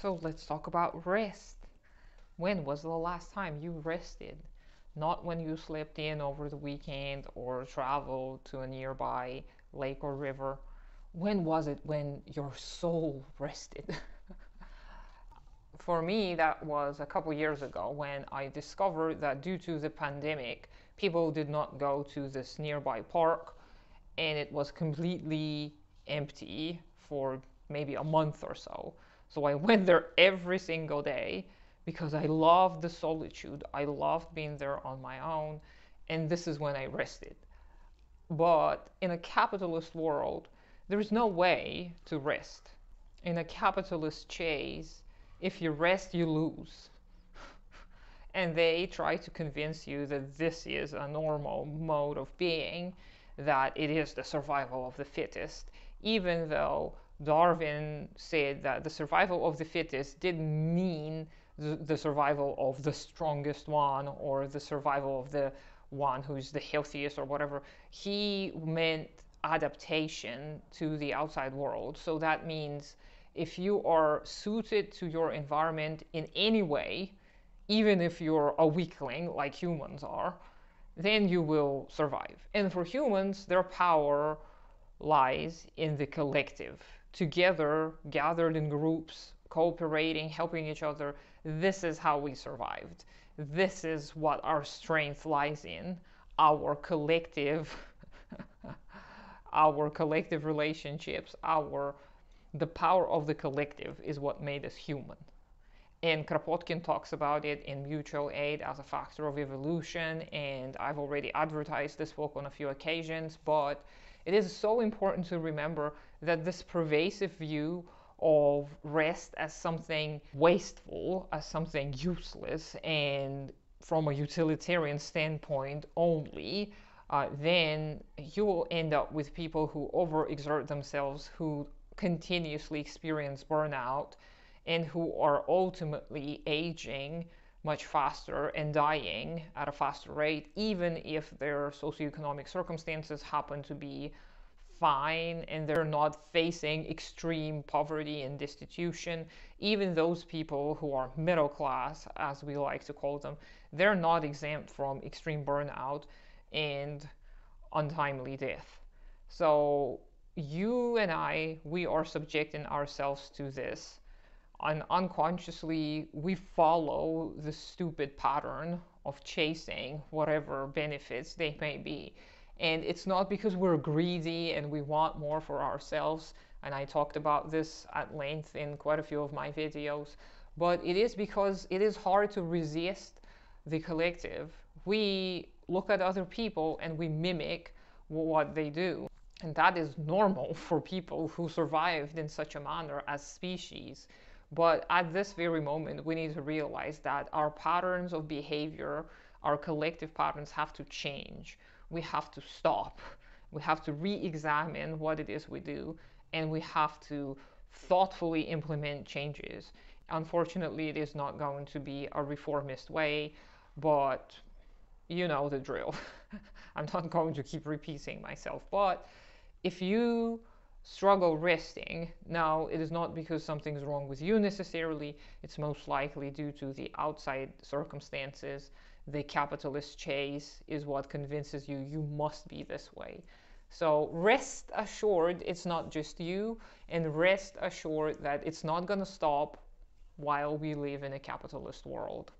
So let's talk about rest. When was the last time you rested? Not when you slept in over the weekend or traveled to a nearby lake or river. When was it when your soul rested? For me, that was a couple years ago when I discovered that due to the pandemic, people did not go to this nearby park and it was completely empty for maybe a month or so. So I went there every single day because I loved the solitude. I loved being there on my own, and this is when I rested. But in a capitalist world, there is no way to rest. In a capitalist chase, if you rest, you lose. And they try to convince you that this is a normal mode of being, that it is the survival of the fittest, even though Darwin said that the survival of the fittest didn't mean the survival of the strongest one or the survival of the one who's the healthiest or whatever. He meant adaptation to the outside world. So that means if you are suited to your environment in any way, even if you're a weakling like humans are, then you will survive. And for humans, their power lies in the collective. Together, gathered in groups, cooperating, helping each other, this is how we survived. This is what our strength lies in, our collective our collective relationships, our the power of the collective is what made us human. And Kropotkin talks about it in Mutual Aid as a factor of evolution, and I've already advertised this book on a few occasions, but it is so important to remember that this pervasive view of rest as something wasteful, as something useless, and from a utilitarian standpoint only, then you will end up with people who overexert themselves, who continuously experience burnout, and who are ultimately aging much faster and dying at a faster rate, even if their socioeconomic circumstances happen to be fine and they're not facing extreme poverty and destitution. Even those people who are middle class, as we like to call them, they're not exempt from extreme burnout and untimely death. So you and I, we are subjecting ourselves to this, and unconsciously we follow the stupid pattern of chasing whatever benefits they may be. And it's not because we're greedy and we want more for ourselves, and I talked about this at length in quite a few of my videos, but it is because it is hard to resist the collective. We look at other people and we mimic what they do. And that is normal for people who survived in such a manner as species. But at this very moment, we need to realize that our patterns of behavior, our collective patterns, have to change. We have to stop. We have to re examine what it is we do, and we have to thoughtfully implement changes. Unfortunately, it is not going to be a reformist way, but you know the drill. I'm not going to keep repeating myself, but if you struggle resting, now it is not because something's wrong with you necessarily, it's most likely due to the outside circumstances. The capitalist chase is what convinces you you must be this way. So rest assured it's not just you, and rest assured that it's not going to stop while we live in a capitalist world.